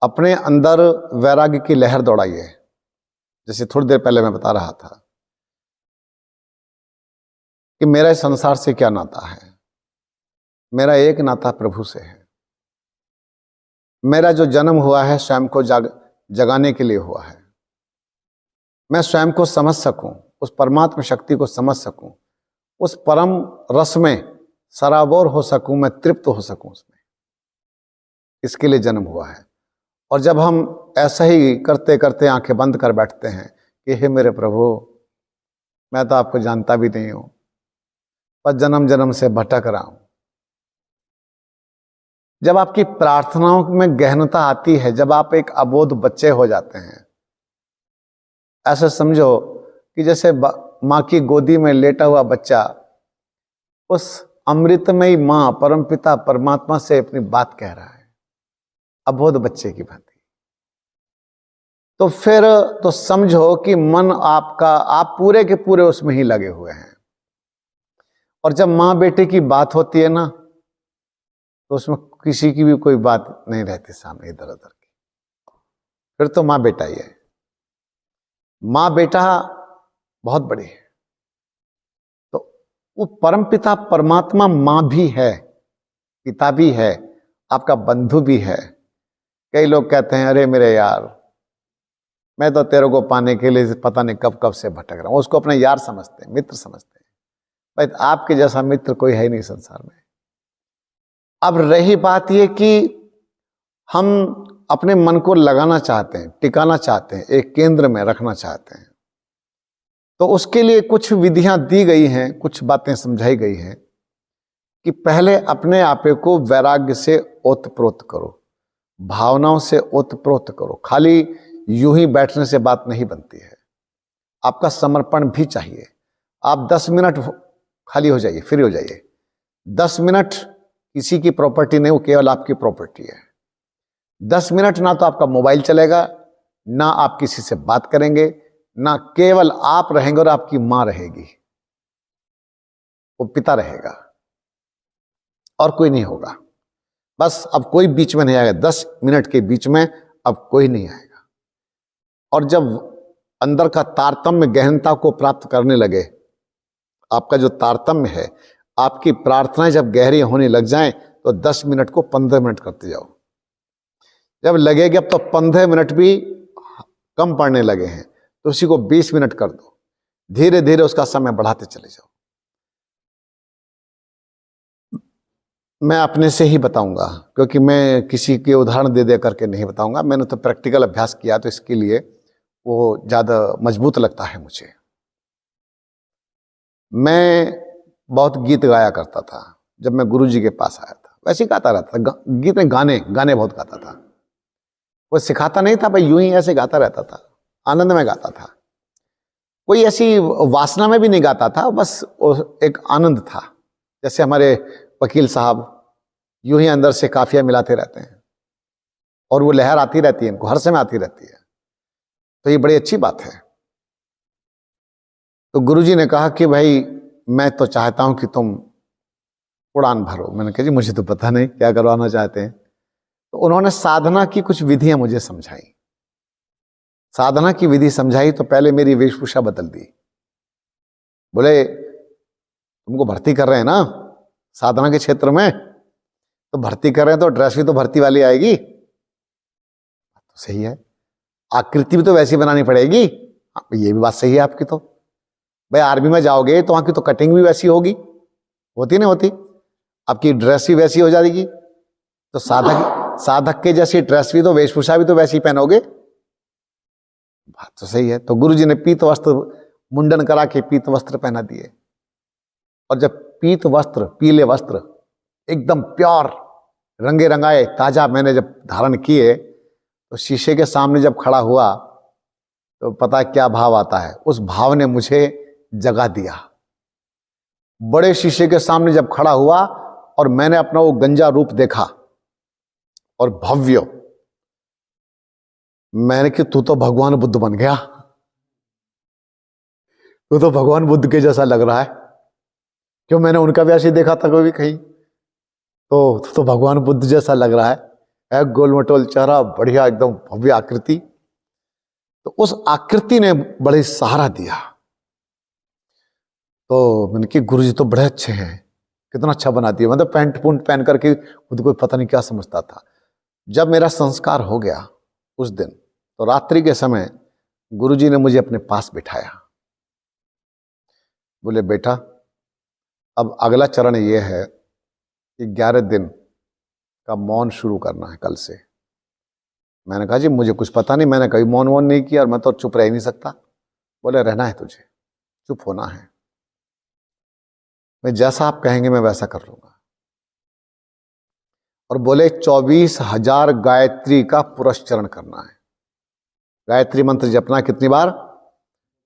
अपने अंदर वैराग्य की लहर दौड़ाइए। जैसे थोड़ी देर पहले मैं बता रहा था कि मेरा इस संसार से क्या नाता है। मेरा एक नाता प्रभु से है। मेरा जो जन्म हुआ है स्वयं को जगाने के लिए हुआ है। मैं स्वयं को समझ सकूं, उस परमात्मा शक्ति को समझ सकूं, उस परम रस में सराबोर हो सकूं, मैं तृप्त हो सकूं उसमें, इसके लिए जन्म हुआ है। और जब हम ऐसा ही करते करते आंखें बंद कर बैठते हैं कि हे मेरे प्रभु, मैं तो आपको जानता भी नहीं हूं, पर जन्म जन्म से भटक रहा हूं। जब आपकी प्रार्थनाओं में गहनता आती है, जब आप एक अबोध बच्चे हो जाते हैं, ऐसे समझो कि जैसे मां की गोदी में लेटा हुआ बच्चा उस अमृतमयी मां परमपिता परमात्मा से अपनी बात कह रहा है, अबोध बच्चे की भांति। तो फिर तो समझो कि मन आपका, आप पूरे के पूरे उसमें ही लगे हुए हैं। और जब मां बेटे की बात होती है ना, तो उसमें किसी की भी कोई बात नहीं रहती सामने इधर उधर की। फिर तो मां बेटा ही है। मां बेटा बहुत बड़ी है। तो वो परमपिता परमात्मा मां भी है, पिता भी है, आपका बंधु भी है। कई लोग कहते हैं अरे मेरे यार, मैं तो तेरे को पाने के लिए पता नहीं कब कब से भटक रहा हूं। उसको अपने यार समझते हैं, मित्र समझते हैं। भाई आपके जैसा मित्र कोई है ही नहीं संसार में। अब रही बात यह कि हम अपने मन को लगाना चाहते हैं, टिकाना चाहते हैं, एक केंद्र में रखना चाहते हैं। तो उसके लिए कुछ विधियां दी गई हैं, कुछ बातें समझाई गई हैं कि पहले अपने आपे को वैराग्य से ओतप्रोत करो, भावनाओं से ओतप्रोत करो। खाली यूं ही बैठने से बात नहीं बनती है, आपका समर्पण भी चाहिए। आप 10 मिनट खाली हो जाइए, फ्री हो जाइए। 10 मिनट किसी की प्रॉपर्टी नहीं, वो केवल आपकी प्रॉपर्टी है। 10 मिनट ना तो आपका मोबाइल चलेगा, ना आप किसी से बात करेंगे, ना केवल आप रहेंगे और आपकी मां रहेगी, वो पिता रहेगा और कोई नहीं होगा। बस अब कोई बीच में नहीं आएगा। 10 मिनट के बीच में अब कोई नहीं आएगा। और जब अंदर का तारतम्य गहनता को प्राप्त करने लगे, आपका जो तारतम्य है, आपकी प्रार्थनाएं जब गहरी होने लग जाएं, तो 10 मिनट को 15 मिनट करते जाओ। जब लगेगा अब तो 15 मिनट भी कम पड़ने लगे हैं, तो उसी को 20 मिनट कर दो। धीरे धीरे उसका समय बढ़ाते चले जाओ। मैं अपने से ही बताऊंगा, क्योंकि मैं किसी के उदाहरण दे दे करके नहीं बताऊंगा। मैंने तो प्रैक्टिकल अभ्यास किया, तो इसके लिए वो ज्यादा मजबूत लगता है मुझे। मैं बहुत गीत गाया करता था जब मैं गुरुजी के पास आया था। वैसे ही गाता रहता था। गीत में गाने बहुत गाता था। वो सिखाता नहीं था भाई, यूं ही ऐसे गाता रहता था, आनंद में गाता था। कोई ऐसी वासना में भी नहीं गाता था, बस एक आनंद था। जैसे हमारे वकील साहब यूं ही अंदर से काफिया मिलाते रहते हैं और वो लहर आती रहती है, इनको हर समय आती रहती है। तो ये बड़ी अच्छी बात है। तो गुरुजी ने कहा कि भाई मैं तो चाहता हूं कि तुम उड़ान भरो। मैंने कहा जी मुझे तो पता नहीं क्या करवाना चाहते हैं। तो उन्होंने साधना की कुछ विधियां मुझे समझाई। साधना की विधि समझाई तो पहले मेरी वेशभूषा बदल दी। बोले तुमको भर्ती कर रहे हैं ना साधना के क्षेत्र में, तो भर्ती कर रहे हैं तो ड्रेस भी तो भर्ती वाली आएगी। तो सही है, आकृति भी तो वैसी बनानी पड़ेगी। ये भी बात सही है आपकी। तो भाई आर्मी में जाओगे तो वहां की तो कटिंग भी वैसी होगी, होती नहीं होती, आपकी ड्रेस भी वैसी हो जाएगी। तो साधक के जैसी ड्रेस भी तो, वेशभूषा भी तो वैसी पहनोगे। बात तो सही है। तो गुरुजी ने पीत वस्त्र मुंडन करा के पीत वस्त्र पहना दिए। और जब पीत वस्त्र, पीले वस्त्र एकदम प्योर रंगे रंगाए ताजा मैंने जब धारण किए, तो शीशे के सामने जब खड़ा हुआ तो पता क्या भाव आता है। उस भाव ने मुझे जगा दिया। बड़े शीशे के सामने जब खड़ा हुआ और मैंने अपना वो गंजा रूप देखा और भव्य, मैंने कि तू तो भगवान बुद्ध बन गया, तू तो भगवान बुद्ध के जैसा लग रहा है। क्यों, मैंने उनका भी ऐसे देखा था कभी कहीं, तो भगवान बुद्ध जैसा लग रहा है। एक गोलमटोल चेहरा, बढ़िया एकदम भव्य आकृति। तो उस आकृति ने बड़े सहारा दिया। तो मैंने कि गुरुजी तो बड़े अच्छे हैं, कितना अच्छा बना दिया। मतलब पैंट पुंट पहन करके खुद को पता नहीं क्या समझता था। जब मेरा संस्कार हो गया उस दिन, तो रात्रि के समय गुरुजी ने मुझे अपने पास बिठाया। बोले बेटा, अब अगला चरण ये है कि 11 दिन का मौन शुरू करना है कल से। मैंने कहा जी मुझे कुछ पता नहीं, मैंने कभी मौन वौन नहीं किया और मैं तो चुप रह ही नहीं सकता। बोले रहना है तुझे, चुप होना है, मैं जैसा आप कहेंगे मैं वैसा कर लूंगा। और बोले 24,000 गायत्री का पुरस्चरण करना है। गायत्री मंत्र जपना कितनी बार?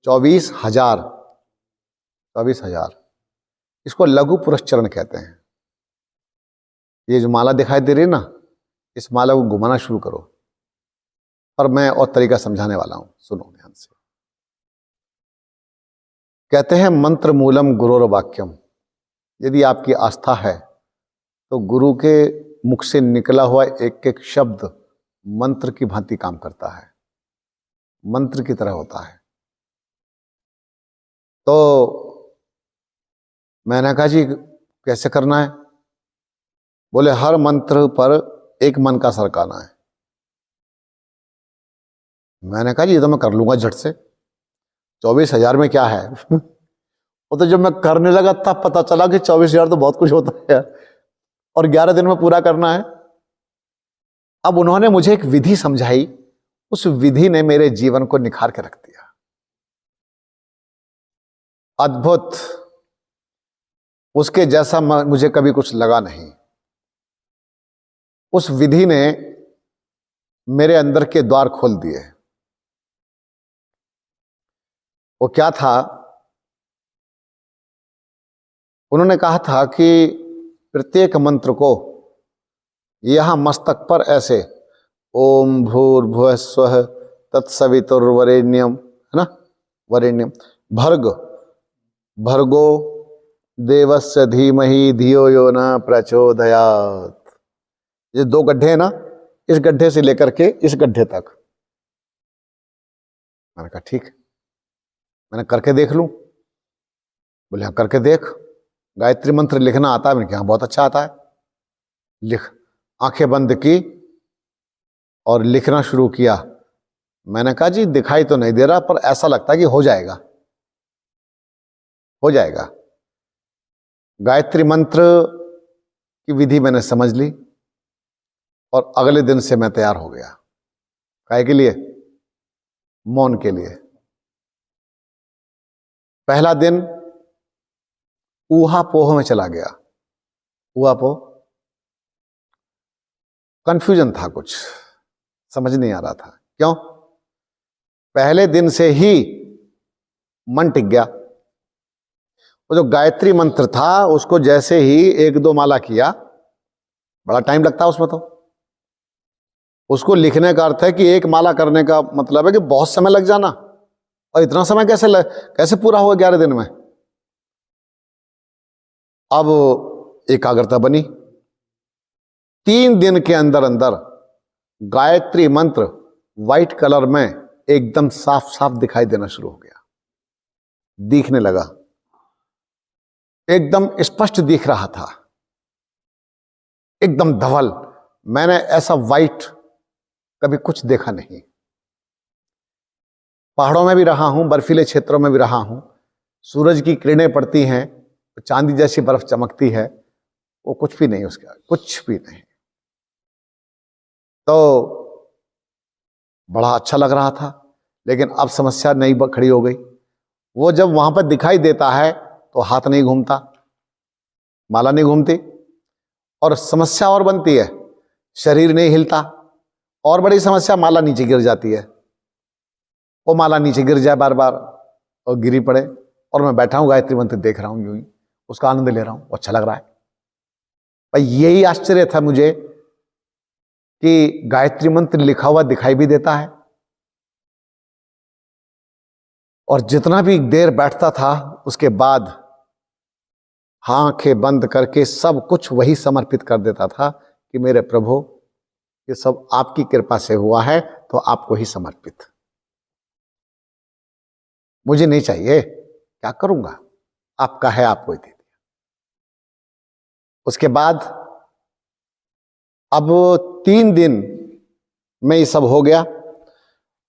24,000। 24,000 इसको लघु पुरस्चरण कहते हैं। ये जो माला दिखाई दे रही है ना, इस माला को घुमाना शुरू करो। पर मैं और तरीका समझाने वाला हूं, सुनो ध्यान से। कहते हैं मंत्र मूलम गुरोर वाक्यम। यदि आपकी आस्था है तो गुरु के मुख से निकला हुआ एक एक शब्द मंत्र की भांति काम करता है, मंत्र की तरह होता है। तो मैंने कहा जी कैसे करना है? बोले हर मंत्र पर एक मन का सरकाना है। मैंने कहा जी ये तो मैं कर लूंगा झट से, 24,000 में क्या है। वो तो जब मैं करने लगा तब पता चला कि 24,000 तो बहुत कुछ होता है और 11 दिन में पूरा करना है। अब उन्होंने मुझे एक विधि समझाई, उस विधि ने मेरे जीवन को निखार के रख दिया। अद्भुत, उसके जैसा मुझे कभी कुछ लगा नहीं। उस विधि ने मेरे अंदर के द्वार खोल दिए। वो क्या था? उन्होंने कहा था कि प्रत्येक मंत्र को यहां मस्तक पर ऐसे ओम भूर्भुवः स्वः तत्सवितुर्वरेण्यम, है ना, वरेण्यम भर्ग भर्गो देवस्य धीमहि धियो यो न प्रचोदयात्। ये 2 गड्ढे हैं ना, इस गड्ढे से लेकर के इस गड्ढे तक। मैंने कहा ठीक, मैंने करके देख लूं। बोले हाँ करके देख। गायत्री मंत्र लिखना आता है? मैंने कहा बहुत अच्छा आता है, लिख। आंखें बंद की और लिखना शुरू किया। मैंने कहा जी दिखाई तो नहीं दे रहा, पर ऐसा लगता है कि हो जाएगा, हो जाएगा। गायत्री मंत्र की विधि मैंने समझ ली और अगले दिन से मैं तैयार हो गया। काहे के लिए? मौन के लिए। पहला दिन ऊहापोह में चला गया। ऊहापोह, कंफ्यूजन था, कुछ समझ नहीं आ रहा था। क्यों? पहले दिन से ही मन टिक गया। वो जो गायत्री मंत्र था उसको जैसे ही 1-2 माला किया, बड़ा टाइम लगता है उसमें। तो उसको लिखने का अर्थ है कि एक माला करने का मतलब है कि बहुत समय लग जाना, और इतना समय कैसे पूरा हुआ 11 दिन में? अब एकाग्रता बनी। 3 दिन के अंदर अंदर गायत्री मंत्र व्हाइट कलर में एकदम साफ साफ दिखाई देना शुरू हो गया, दिखने लगा, एकदम स्पष्ट दिख रहा था, एकदम धवल। मैंने ऐसा व्हाइट कभी कुछ देखा नहीं। पहाड़ों में भी रहा हूं, बर्फीले क्षेत्रों में भी रहा हूं, सूरज की किरणें पड़ती हैं, चांदी जैसी बर्फ चमकती है, वो कुछ भी नहीं, उसका कुछ भी नहीं। तो बड़ा अच्छा लग रहा था, लेकिन अब समस्या नई खड़ी हो गई। वो जब वहां पर दिखाई देता है तो हाथ नहीं घूमता, माला नहीं घूमती, और समस्या और बनती है, शरीर नहीं हिलता, और बड़ी समस्या माला नीचे गिर जाती है। वो माला नीचे गिर जाए बार बार और गिरी पड़े, और मैं बैठा हूं गायत्री मंत्र देख रहा हूं, यूं ही उसका आनंद ले रहा हूं, अच्छा लग रहा है। पर यही आश्चर्य था मुझे कि गायत्री मंत्र लिखा हुआ दिखाई भी देता है, और जितना भी देर बैठता था उसके बाद आंखें बंद करके सब कुछ वही समर्पित कर देता था कि मेरे प्रभु ये सब आपकी कृपा से हुआ है, तो आपको ही समर्पित। मुझे नहीं चाहिए, क्या करूंगा, आपका है, आपको ही दे दिया। उसके बाद अब 3 दिन में ये सब हो गया।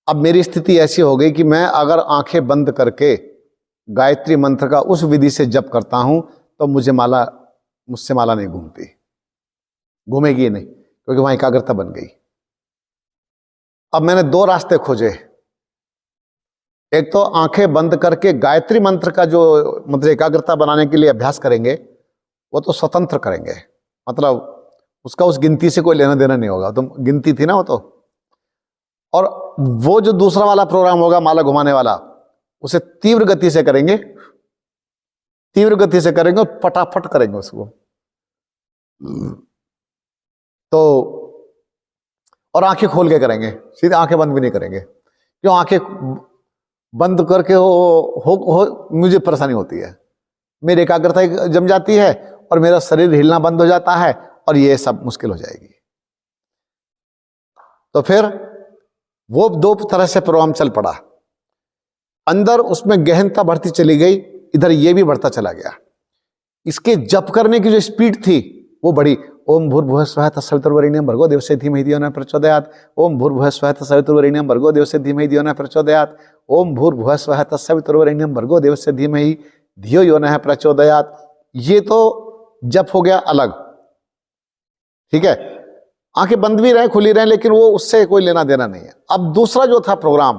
अब मेरी स्थिति ऐसी हो गई कि मैं अगर आंखें बंद करके गायत्री मंत्र का उस विधि से जप करता हूं तो मुझसे माला नहीं घूमती, घूमेगी नहीं, क्योंकि वहां एकाग्रता बन गई। अब मैंने 2 रास्ते खोजे। एक तो आंखें बंद करके गायत्री मंत्र का जो मतलब एकाग्रता बनाने के लिए अभ्यास करेंगे, वो तो स्वतंत्र करेंगे, मतलब उसका उस गिनती से कोई लेना देना नहीं होगा, तो गिनती थी ना वो तो। और वो जो दूसरा वाला प्रोग्राम होगा माला घुमाने वाला, उसे तीव्र गति से करेंगे, तीव्र गति से करेंगे और फटाफट करेंगे उसको। तो और आंखें खोल के करेंगे, सीधे आंखें बंद भी नहीं करेंगे। क्यों? आंखें बंद करके मुझे परेशानी होती है, मेरी एकाग्रता जम जाती है और मेरा शरीर हिलना बंद हो जाता है और ये सब मुश्किल हो जाएगी। तो फिर वो 2 तरह से प्रोग्राम चल पड़ा। अंदर उसमें गहनता बढ़ती चली गई, इधर ये भी बढ़ता चला गया। इसके जप करने की जो स्पीड थी वो बढ़ी। ओम भूर्भुवः स्वः तत्सवितुर्वरेण्यं भर्गो देवस्य धीमहि धियो न प्रचोदयात्। ओम भूर्भुवः स्वः तत्सवितुर्वरेण्यं भर्गो देवस्य धीमहि धियो न प्रचोदयात्। ओम भूर्भुवः स्वः तत्सवितुर्वरेण्यं भर्गो देवस्य धीमहि धियो यो न प्रचोदयात्। ये तो जप हो गया अलग, ठीक है, आंखें बंद भी रहे खुली रहे, लेकिन वो उससे कोई लेना देना नहीं है। अब दूसरा जो था प्रोग्राम,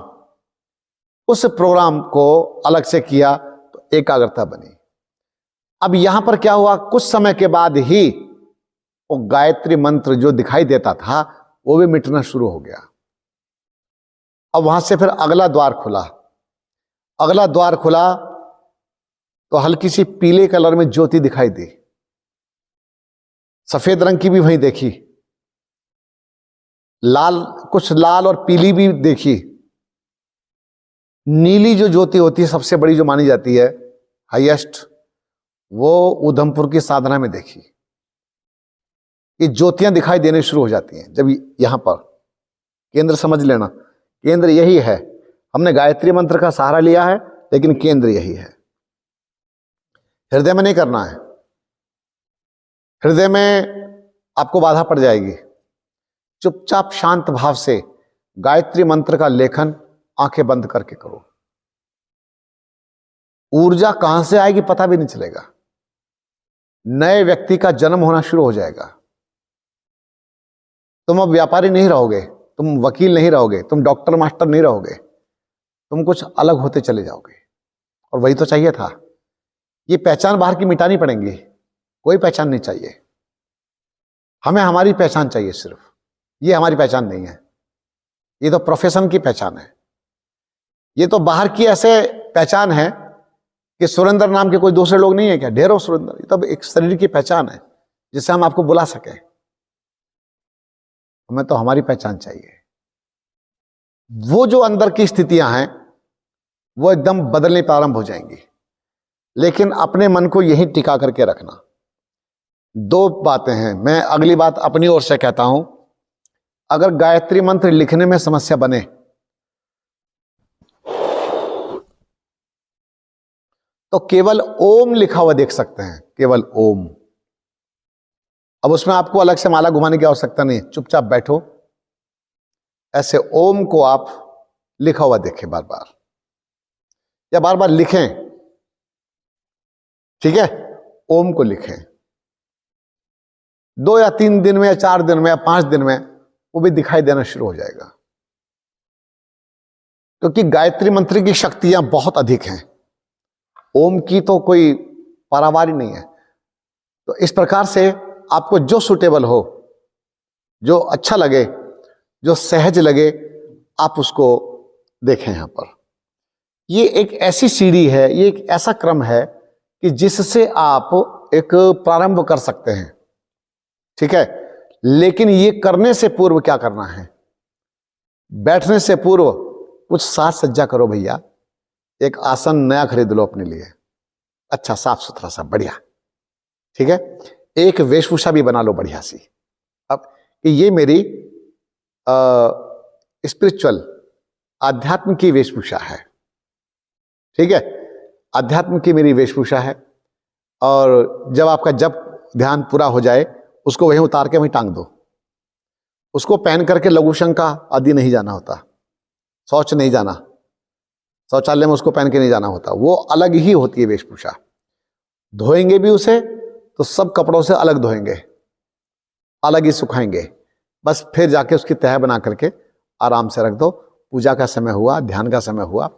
उस प्रोग्राम को अलग से किया तो एकाग्रता बनी। अब यहां पर क्या हुआ, कुछ समय के बाद ही वो गायत्री मंत्र जो दिखाई देता था वो भी मिटना शुरू हो गया। अब वहां से फिर अगला द्वार खुला। अगला द्वार खुला तो हल्की सी पीले कलर में ज्योति दिखाई दी, सफेद रंग की भी वहीं देखी, लाल, कुछ लाल और पीली भी देखी। नीली जो ज्योति होती है सबसे बड़ी जो मानी जाती है, हाईएस्ट, वो उधमपुर की साधना में देखी। ये ज्योतियां दिखाई देने शुरू हो जाती हैं जब यहां पर, केंद्र समझ लेना, केंद्र यही है। हमने गायत्री मंत्र का सहारा लिया है, लेकिन केंद्र यही है। हृदय में नहीं करना है, हृदय में आपको बाधा पड़ जाएगी। चुपचाप शांत भाव से गायत्री मंत्र का लेखन आंखें बंद करके करो। ऊर्जा कहां से आएगी पता भी नहीं चलेगा। नए व्यक्ति का जन्म होना शुरू हो जाएगा। तुम अब व्यापारी नहीं रहोगे, तुम वकील नहीं रहोगे, तुम डॉक्टर मास्टर नहीं रहोगे, तुम कुछ अलग होते चले जाओगे। और वही तो चाहिए था। ये पहचान बाहर की मिटानी पड़ेगी, कोई पहचान नहीं चाहिए हमें, हमारी पहचान चाहिए सिर्फ। ये हमारी पहचान नहीं है, ये तो प्रोफेशन की पहचान है। ये तो बाहर की ऐसे पहचान है कि सुरेंद्र नाम के कोई दूसरे लोग नहीं है क्या, ढेरों सुरेंद्र। ये तो एक शरीर की पहचान है जिससे हम आपको बुला सके। हमें तो हमारी पहचान चाहिए। वो जो अंदर की स्थितियां हैं वो एकदम बदलने प्रारंभ हो जाएंगी, लेकिन अपने मन को यही टिका करके रखना। 2 बातें हैं, मैं अगली बात अपनी ओर से कहता हूं। अगर गायत्री मंत्र लिखने में समस्या बने तो केवल ओम लिखा हुआ देख सकते हैं, केवल ओम। अब उसमें आपको अलग से माला घुमाने की आवश्यकता नहीं, चुपचाप बैठो, ऐसे ओम को आप लिखा हुआ देखें बार बार, या बार बार लिखें, ठीक है, ओम को लिखें। 2 या 3 दिन में या 4 दिन में या 5 दिन में वो भी दिखाई देना शुरू हो जाएगा, क्योंकि गायत्री मंत्र की शक्तियां बहुत अधिक हैं, ओम की तो कोई पारावार ही नहीं है। तो इस प्रकार से आपको जो सूटेबल हो, जो अच्छा लगे, जो सहज लगे, आप उसको देखें। यहां पर ये एक ऐसी सीढ़ी है, ये एक ऐसा क्रम है कि जिससे आप एक प्रारंभ कर सकते हैं, ठीक है। लेकिन ये करने से पूर्व क्या करना है, बैठने से पूर्व कुछ साज सज्जा करो भैया। एक आसन नया खरीद लो अपने लिए, अच्छा साफ सुथरा सा बढ़िया, ठीक है। एक वेशभूषा भी बना लो बढ़िया सी। अब कि ये मेरी स्पिरिचुअल, आध्यात्म की वेशभूषा है। ठीक है, अध्यात्म की मेरी वेशभूषा है। और जब आपका जप ध्यान पूरा हो जाए, उसको वहीं उतार के वहीं टांग दो। उसको पहन करके लघु शंका आदि नहीं जाना होता, शौच नहीं जाना, शौचालय में उसको पहन के नहीं जाना होता, वो अलग ही होती है वेशभूषा। धोएंगे भी उसे तो सब कपड़ों से अलग धोएंगे, अलग ही सुखाएंगे, बस फिर जाके उसकी तह बना करके आराम से रख दो। पूजा का समय हुआ, ध्यान का समय हुआ,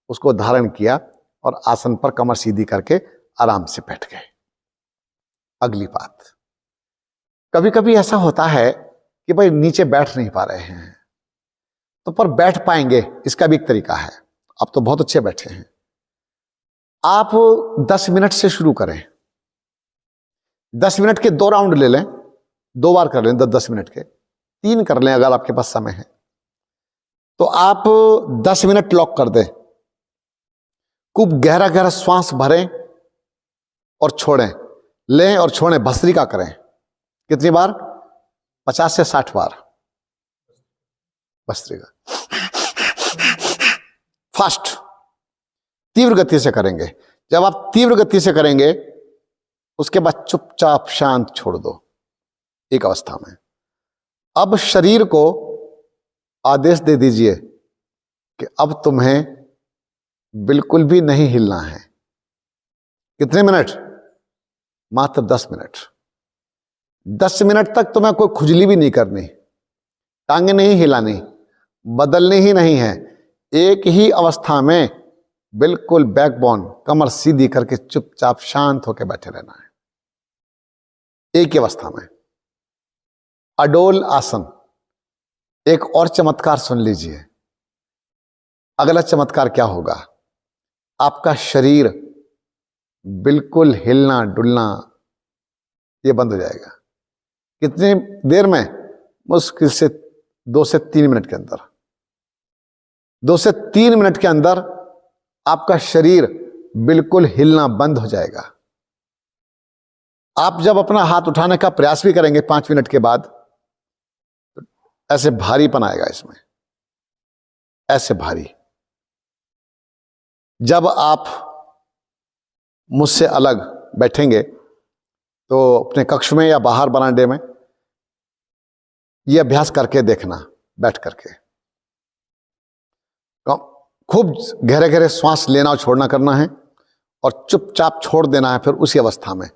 उसको धारण किया और आसन पर कमर सीधी करके आराम से बैठ गए। अगली बात, कभी कभी ऐसा होता है कि भाई नीचे बैठ नहीं पा रहे हैं, तो पर बैठ पाएंगे, इसका भी एक तरीका है। आप तो बहुत अच्छे बैठे हैं, आप 10 मिनट से शुरू करें। 10 मिनट के 2 राउंड ले लें, 2 बार कर लें 10 मिनट के, 3 कर लें अगर आपके पास समय है तो। आप 10 मिनट लॉक कर दें, खूब गहरा गहरा श्वास भरें और छोड़ें, लें और छोड़ें, भस्त्रिका करें। कितनी बार? 50 से 60 बार भस्त्रिका, फास्ट, तीव्र गति से करेंगे। जब आप तीव्र गति से करेंगे, उसके बाद चुपचाप शांत छोड़ दो एक अवस्था में। अब शरीर को आदेश दे दीजिए कि अब तुम्हें बिल्कुल भी नहीं हिलना है। कितने मिनट? मात्र 10 मिनट। 10 मिनट तक तुम्हें कोई खुजली भी नहीं करनी, टांगे नहीं हिलानी, बदलनी ही नहीं है। एक ही अवस्था में बिल्कुल बैकबोन, कमर सीधी करके चुपचाप शांत होकर बैठे रहना है, एक ही अवस्था में। अडोल आसन। एक और चमत्कार सुन लीजिए। अगला चमत्कार क्या होगा? आपका शरीर बिल्कुल हिलना डुलना ये बंद हो जाएगा। कितनी देर में? मुश्किल से 2 से 3 मिनट के अंदर। 2 से 3 मिनट के अंदर आपका शरीर बिल्कुल हिलना बंद हो जाएगा। आप जब अपना हाथ उठाने का प्रयास भी करेंगे 5 मिनट के बाद, तो ऐसे भारीपन आएगा इसमें, ऐसे भारी। जब आप मुझसे अलग बैठेंगे तो अपने कक्ष में या बाहर बरामदे में ये अभ्यास करके देखना, बैठ करके खूब गहरे गहरे श्वास लेना और छोड़ना करना है और चुपचाप छोड़ देना है फिर उसी अवस्था में।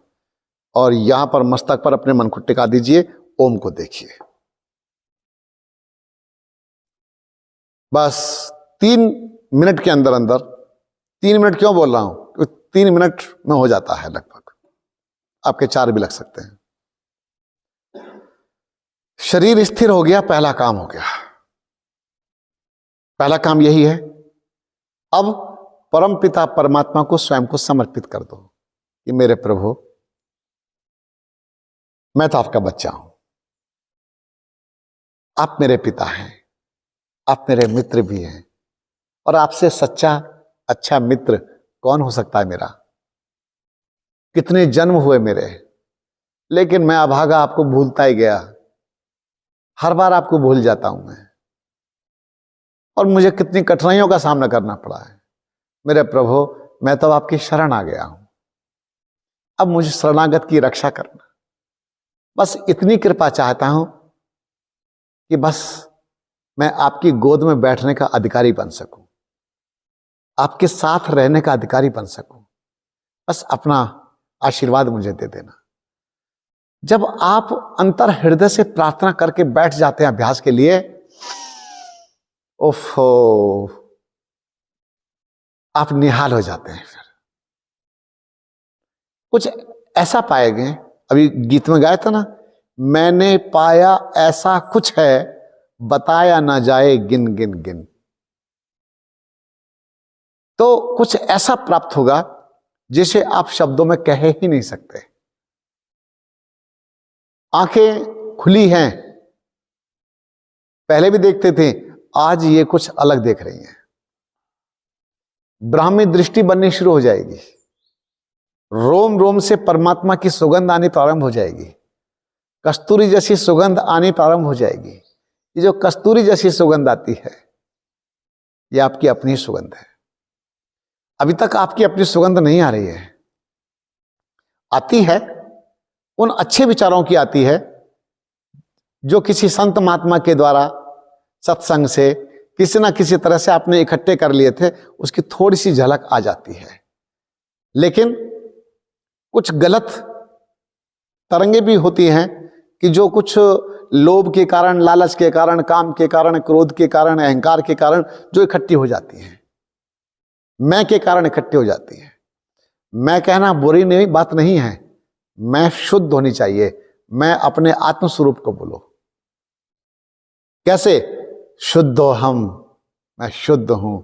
और यहां पर मस्तक पर अपने मन को टिका दीजिए, ओम को देखिए। बस 3 मिनट के अंदर अंदर, 3 मिनट क्यों बोल रहा हूं? क्योंकि 3 मिनट में हो जाता है लगभग, आपके 4 भी लग सकते हैं। शरीर स्थिर हो गया, पहला काम हो गया। पहला काम यही है। अब परम पिता परमात्मा को स्वयं को समर्पित कर दो कि मेरे प्रभु, मैं तो आपका बच्चा हूं, आप मेरे पिता हैं, आप मेरे मित्र भी हैं, और आपसे सच्चा अच्छा मित्र कौन हो सकता है मेरा? कितने जन्म हुए मेरे, लेकिन मैं अभागा आपको भूलता ही गया। हर बार आपको भूल जाता हूं मैं, और मुझे कितनी कठिनाइयों का सामना करना पड़ा है। मेरे प्रभु, मैं तो आपकी शरण आ गया हूं, अब मुझे शरणागत की रक्षा करना। बस इतनी कृपा चाहता हूं कि बस मैं आपकी गोद में बैठने का अधिकारी बन सकूं, आपके साथ रहने का अधिकारी बन सकूं। बस अपना आशीर्वाद मुझे दे देना। जब आप अंतर हृदय से प्रार्थना करके बैठ जाते हैं अभ्यास के लिए, ओफो, आप निहाल हो जाते हैं। फिर कुछ ऐसा पाएंगे, अभी गीत में गाया था ना, मैंने पाया ऐसा कुछ है बताया ना जाए गिन गिन गिन। तो कुछ ऐसा प्राप्त होगा जिसे आप शब्दों में कह ही नहीं सकते। आंखें खुली हैं, पहले भी देखते थे, आज ये कुछ अलग देख रही हैं। ब्राह्मी दृष्टि बननी शुरू हो जाएगी, रोम रोम से परमात्मा की सुगंध आनी प्रारंभ हो जाएगी, कस्तूरी जैसी सुगंध आनी प्रारंभ हो जाएगी। ये जो कस्तूरी जैसी सुगंध आती है, ये आपकी अपनी सुगंध है। अभी तक आपकी अपनी सुगंध नहीं आ रही है, आती है उन अच्छे विचारों की आती है जो किसी संत महात्मा के द्वारा सत्संग से किसी ना किसी तरह से आपने इकट्ठे कर लिए थे, उसकी थोड़ी सी झलक आ जाती है। लेकिन कुछ गलत तरंगे भी होती हैं कि जो कुछ लोभ के कारण, लालच के कारण, काम के कारण, क्रोध के कारण, अहंकार के कारण जो इकट्ठी हो जाती हैं, मैं के कारण इकट्ठी हो जाती है। मैं कहना बुरी नहीं बात नहीं है, मैं शुद्ध होनी चाहिए। मैं अपने आत्म स्वरूप को बोलो। कैसे? शुद्ध हो हम, मैं शुद्ध हूं,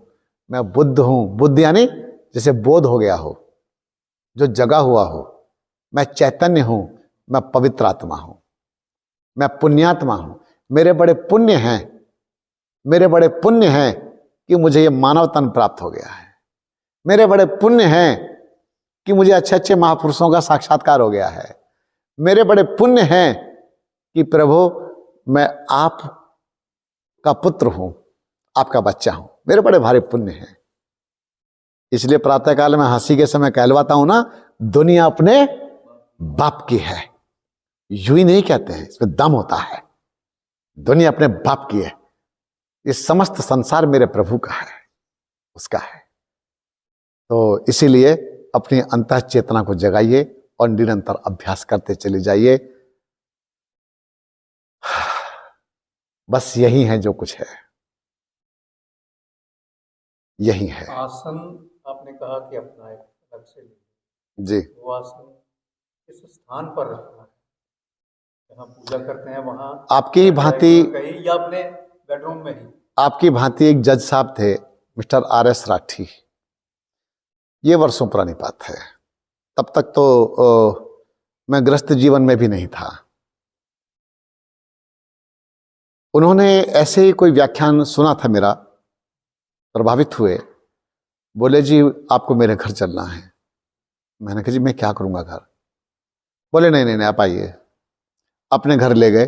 मैं बुद्ध हूं। बुद्ध यानी जैसे बोध हो गया हो, जो जगा हुआ हो। मैं चैतन्य हूं, मैं पवित्र आत्मा हूं, मैं पुण्यात्मा हूं। मेरे बड़े पुण्य हैं, मेरे बड़े पुण्य हैं कि मुझे ये मानव तन प्राप्त हो गया है। मेरे बड़े पुण्य हैं कि मुझे अच्छे अच्छे महापुरुषों का साक्षात्कार हो गया है। मेरे बड़े पुण्य हैं कि प्रभु मैं आप का पुत्र हूं, आपका बच्चा हूं। मेरे बड़े भारी पुण्य हैं। इसलिए प्रातःकाल में हंसी के समय कहलवाता हूं ना, दुनिया अपने बाप की है। यूं ही नहीं कहते हैं, इसमें दम होता है। दुनिया अपने बाप की है, ये समस्त संसार मेरे प्रभु का है, उसका है। तो इसीलिए अपनी अंतः चेतना को जगाइए और निरंतर अभ्यास करते चले जाइए। बस यही है जो कुछ है, यही है। आसन आपने कहा कि अपना एक अलग से जी, वो आसन किस स्थान पर रखना है? जहाँ पूजा करते हैं वहां आपकी भांति, कहीं या अपने बेडरूम में ही? आपकी भांति एक जज साहब थे, मिस्टर आर.एस. राठी। ये वर्षों पुरानी बात है। तब तक तो मैं गृहस्थ जीवन में भी नहीं था। उन्होंने ऐसे ही कोई व्याख्यान सुना था मेरा, प्रभावित हुए। बोले जी आपको मेरे घर चलना है। मैंने कहा जी मैं क्या करूंगा घर? बोले नहीं नहीं नहीं आप आइए। अपने घर ले गए।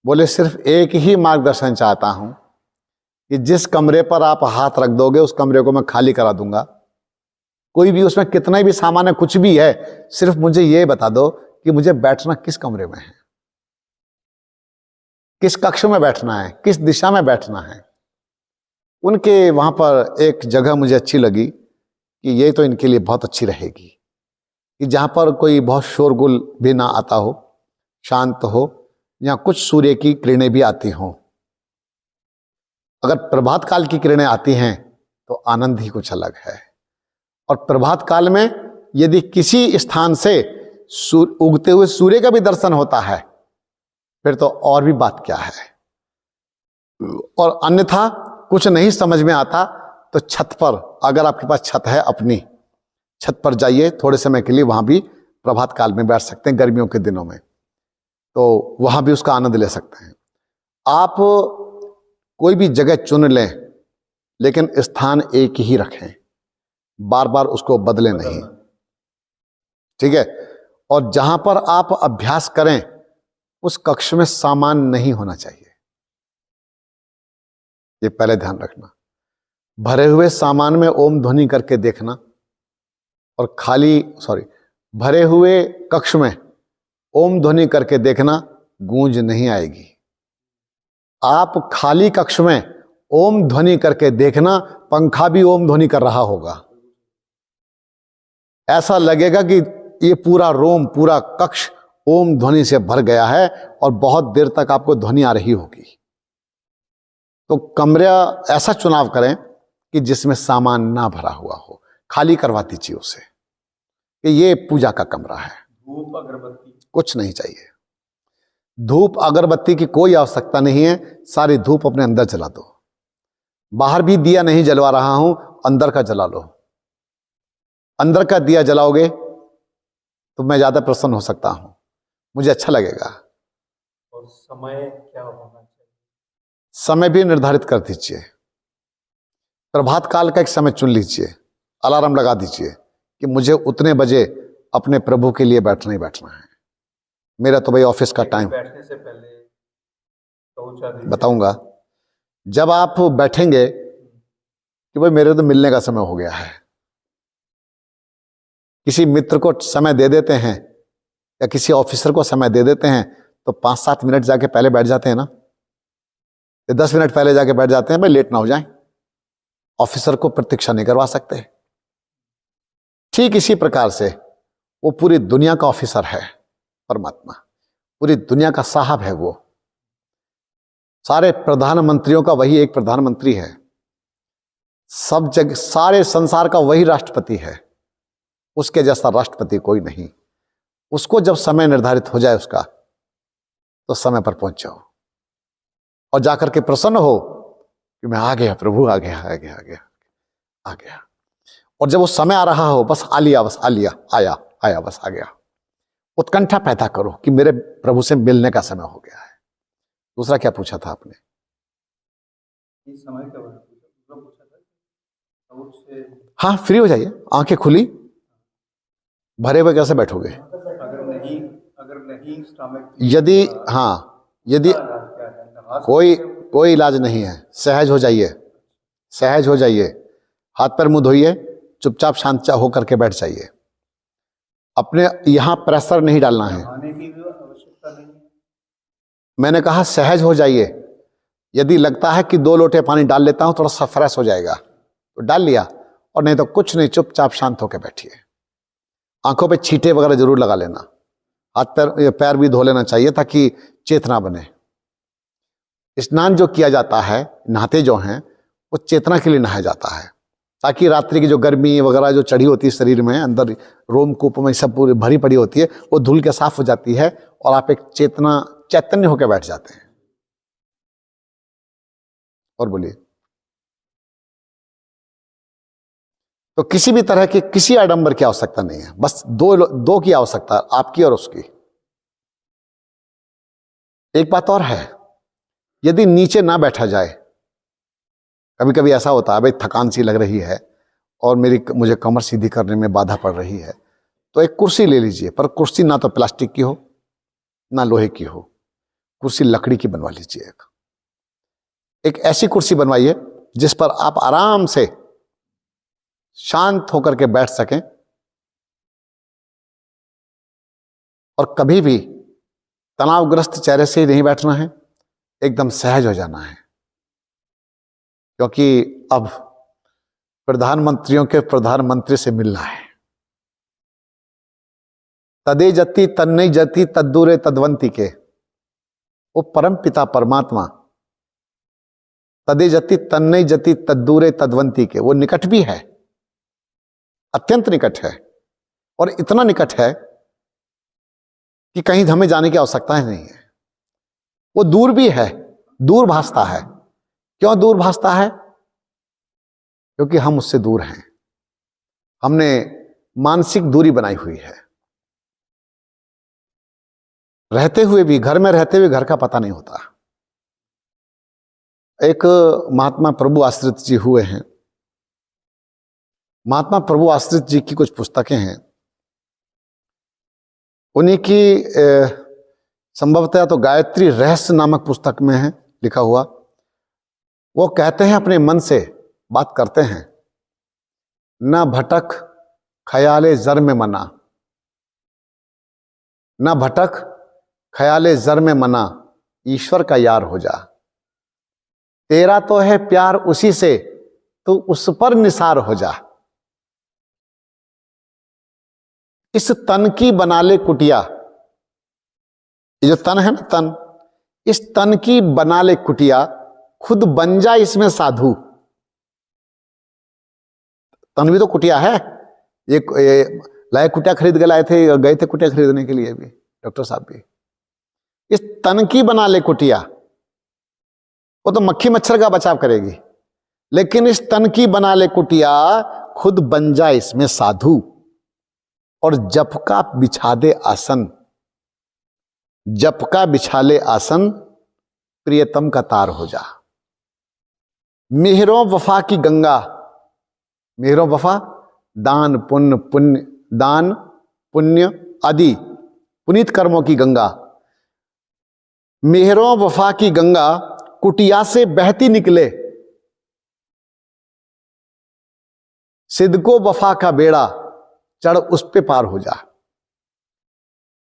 बोले सिर्फ एक ही मार्गदर्शन चाहता हूं कि जिस कमरे पर आप हाथ रख दोगे उस कमरे को मैं खाली करा दूंगा। कोई भी उसमें कितना भी सामान है, कुछ भी है, सिर्फ मुझे ये बता दो कि मुझे बैठना किस कमरे में है, किस कक्ष में बैठना है, किस दिशा में बैठना है। उनके वहां पर एक जगह मुझे अच्छी लगी कि ये तो इनके लिए बहुत अच्छी रहेगी, कि जहां पर कोई बहुत शोरगुल भी ना आता हो, शांत हो, या कुछ सूर्य की किरणें भी आती हों। अगर प्रभात काल की किरणें आती हैं तो आनंद ही कुछ अलग है। और प्रभात काल में यदि किसी स्थान से उगते हुए सूर्य का भी दर्शन होता है फिर तो और भी बात क्या है। और अन्यथा कुछ नहीं समझ में आता तो छत पर, अगर आपके पास छत है अपनी, छत पर जाइए, थोड़े समय के लिए वहां भी प्रभात काल में बैठ सकते हैं। गर्मियों के दिनों में तो वहां भी उसका आनंद ले सकते हैं। आप कोई भी जगह चुन लें लेकिन स्थान एक ही रखें, बार बार उसको बदलें नहीं, ठीक है। और जहां पर आप अभ्यास करें उस कक्ष में सामान नहीं होना चाहिए, ये पहले ध्यान रखना। भरे हुए सामान में ओम ध्वनि करके देखना और भरे हुए कक्ष में ओम ध्वनि करके देखना, गूंज नहीं आएगी। आप खाली कक्ष में ओम ध्वनि करके देखना, पंखा भी ओम ध्वनि कर रहा होगा। ऐसा लगेगा कि ये पूरा रूम, पूरा कक्ष ओम ध्वनि से भर गया है और बहुत देर तक आपको ध्वनि आ रही होगी। तो कमरा ऐसा चुनाव करें कि जिसमें सामान ना भरा हुआ हो, खाली करवा दीजिए उसे कि ये पूजा का कमरा है। धूप अगरबत्ती कुछ नहीं चाहिए। धूप अगरबत्ती की कोई आवश्यकता नहीं है, सारी धूप अपने अंदर जला दो। बाहर भी दिया नहीं जलवा रहा हूं, अंदर का जला लो। अंदर का दिया जलाओगे तो मैं ज्यादा प्रसन्न हो सकता हूं, मुझे अच्छा लगेगा। और समय क्या होना चाहिए? समय भी निर्धारित कर दीजिए। प्रभात काल का एक समय चुन लीजिए, अलार्म लगा दीजिए कि मुझे उतने बजे अपने प्रभु के लिए बैठना ही बैठना है। मेरा तो भाई ऑफिस का टाइम। बैठने से पहले पहुंचा दीजिए। बताऊंगा। जब आप बैठेंगे कि भाई मेरे तो मिलने का समय हो गया है, किसी मित्र को समय दे देते हैं या किसी ऑफिसर को समय दे देते हैं, तो 5-7 मिनट जाके पहले बैठ जाते हैं ना, 10 मिनट पहले जाके बैठ जाते हैं, भाई लेट ना हो जाए। ऑफिसर को प्रतीक्षा नहीं करवा सकते। ठीक इसी प्रकार से वो पूरी दुनिया का ऑफिसर है, परमात्मा पूरी दुनिया का साहब है। वो सारे प्रधानमंत्रियों का वही एक प्रधानमंत्री है, सब जगह सारे संसार का वही राष्ट्रपति है, उसके जैसा राष्ट्रपति कोई नहीं। उसको जब समय निर्धारित हो जाए उसका, तो समय पर पहुंच जाओ और जाकर के प्रसन्न हो कि मैं आ गया, प्रभु आ गया, आ गया, आ गया, आ गया। और जब वो समय आ रहा हो, बस आ लिया, बस आ लिया, आया आया, बस आ गया। उत्कंठा पैदा करो कि मेरे प्रभु से मिलने का समय हो गया है। दूसरा क्या पूछा था आपने? इस समय के बारे में पूछा था। हाँ, फ्री हो जाइए, आंखें खुली, भरे हुए कैसे बैठोगे? अगर नहीं स्टमक, यदि हाँ, यदि कोई इलाज नहीं है, सहज हो जाइए, सहज हो जाइए, हाथ पैर मुंह धोइए, चुपचाप शांत होकर के बैठ जाइए। अपने यहां प्रेशर नहीं डालना है। खाने की भी आवश्यकता नहीं है। मैंने कहा सहज हो जाइए। यदि लगता है कि 2 लोटे पानी डाल लेता हूं, थोड़ा सा फ्रेश हो जाएगा, तो डाल लिया, और नहीं तो कुछ नहीं, चुपचाप शांत होकर बैठिए। आंखों पे छींटे वगैरह जरूर लगा लेना, हाथ पैर भी धो लेना चाहिए ताकि चेतना बने। स्नान जो किया जाता है, नहाते जो हैं, वो चेतना के लिए नहाया जाता है, ताकि रात्रि की जो गर्मी वगैरह जो चढ़ी होती है शरीर में, अंदर रोमकूप में सब पूरी भरी पड़ी होती है, वो धुल के साफ हो जाती है और आप एक चैतन्य होकर बैठ जाते हैं। और बोलिए। तो किसी भी तरह की किसी आडंबर की आवश्यकता नहीं है, बस दो की आवश्यकता, आपकी और उसकी। एक बात और है, यदि नीचे ना बैठा जाए, कभी कभी ऐसा होता है भाई थकान सी लग रही है और मुझे कमर सीधी करने में बाधा पड़ रही है, तो एक कुर्सी ले लीजिए, पर कुर्सी ना तो प्लास्टिक की हो ना लोहे की हो, कुर्सी लकड़ी की बनवा लीजिए। एक ऐसी कुर्सी बनवाइए जिस पर आप आराम से शांत होकर के बैठ सकें, और कभी भी तनावग्रस्त चेहरे से ही नहीं बैठना है, एकदम सहज हो जाना है। क्योंकि अब प्रधानमंत्रियों के प्रधानमंत्री से मिलना है। तदे जति तन्नई जति तद्दूरे तद्वंती के, वो परम पिता परमात्मा तदे जति तन्नई जति तद्दूरे तद्वंती के, वो निकट भी है, अत्यंत निकट है, और इतना निकट है कि कहीं हमें जाने की आवश्यकता ही नहीं है। वो दूर भी है, दूर भासता है। क्यों दूर भासता है? क्योंकि हम उससे दूर हैं, हमने मानसिक दूरी बनाई हुई है। रहते हुए भी, घर में रहते हुए घर का पता नहीं होता। एक महात्मा प्रभु आश्रित जी हुए हैं, महात्मा प्रभु आश्रित जी की कुछ पुस्तकें हैं, उन्हीं की संभवतः तो गायत्री रहस्य नामक पुस्तक में है लिखा हुआ। वो कहते हैं, अपने मन से बात करते हैं, न भटक ख्याले जर में मना, न भटक ख्याले जर में मना, ईश्वर का यार हो जा। तेरा तो है प्यार उसी से, तू उस पर निसार हो जा। इस तन की बना ले कुटिया, ये जो तन है ना, तन, इस तन की बना ले कुटिया, खुद बन जा इसमें साधु। तन भी तो कुटिया है। ये लाए कुटिया खरीद के लाए थे, गए थे कुटिया खरीदने के लिए भी डॉक्टर साहब भी। इस तन की बना ले कुटिया, वो तो मक्खी मच्छर का बचाव करेगी, लेकिन इस तन की बना ले कुटिया, खुद बन जा इसमें साधु। और जप का बिछा दे आसन, जप का बिछा ले आसन, प्रियतम का तार हो जा। मेहरों वफा की गंगा, मेहरों वफा, दान पुण्य, पुण्य दान पुण्य आदि पुनीत कर्मों की गंगा, मेहरों वफा की गंगा कुटिया से बहती निकले, सिद्को वफा का बेड़ा चढ़ उस पे पार हो जा।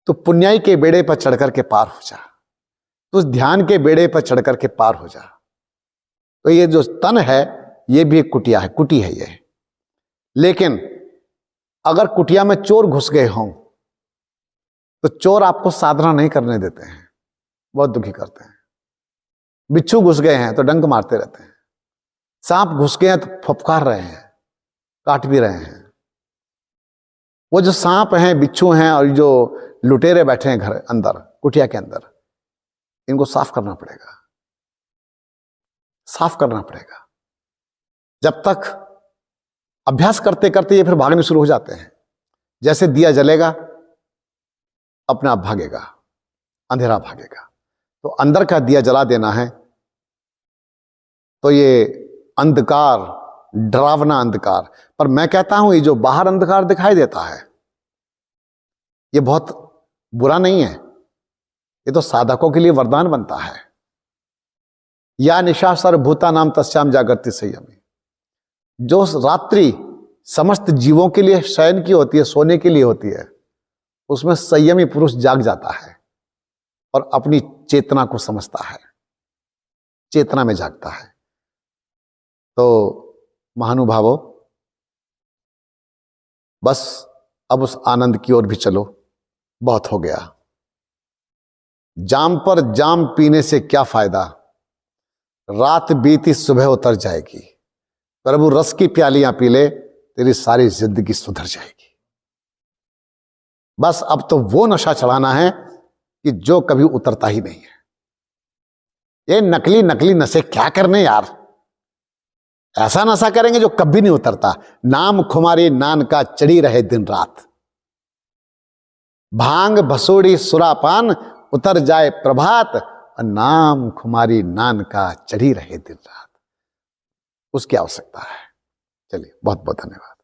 तो पुण्याई के बेड़े पर चढ़ करके पार हो जा, तो उस ध्यान के बेड़े पर चढ़ करके पार हो जा। तो ये जो तन है ये भी एक कुटिया है, कुटी है ये। लेकिन अगर कुटिया में चोर घुस गए हों तो चोर आपको साधना नहीं करने देते हैं, बहुत दुखी करते हैं। बिच्छू घुस गए हैं तो डंक मारते रहते हैं, सांप घुस गए हैं तो फफकार रहे हैं, काट भी रहे हैं। वो जो सांप हैं, बिच्छू हैं और जो लुटेरे बैठे हैं घर अंदर कुटिया के अंदर, इनको साफ करना पड़ेगा, साफ करना पड़ेगा। जब तक अभ्यास करते करते ये फिर भागने शुरू हो जाते हैं। जैसे दिया जलेगा अपने आप भागेगा, अंधेरा भागेगा। तो अंदर का दिया जला देना है। तो ये अंधकार, डरावना अंधकार, पर मैं कहता हूं ये जो बाहर अंधकार दिखाई देता है ये बहुत बुरा नहीं है, ये तो साधकों के लिए वरदान बनता है। या निशा सर्वभूता नाम तस्याम जागृति संयमी। जो रात्रि समस्त जीवों के लिए शयन की होती है, सोने के लिए होती है, उसमें संयमी पुरुष जाग जाता है और अपनी चेतना को समझता है, चेतना में जागता है। तो महानुभावों, बस अब उस आनंद की ओर भी चलो, बहुत हो गया। जाम पर जाम पीने से क्या फायदा, रात बीती सुबह उतर जाएगी। प्रभु रस की प्यालियां पी ले, तेरी सारी जिंदगी सुधर जाएगी। बस अब तो वो नशा चढ़ाना है कि जो कभी उतरता ही नहीं है। ये नकली नकली नशे क्या करने यार, ऐसा नशा करेंगे जो कभी नहीं उतरता। नाम खुमारी नान का चढ़ी रहे दिन रात, भांग भसोड़ी सुरापान उतर जाए प्रभात, और नाम खुमारी नान का चढ़ी रहे दिन रात, उसकी आवश्यकता है। चलिए, बहुत बहुत धन्यवाद।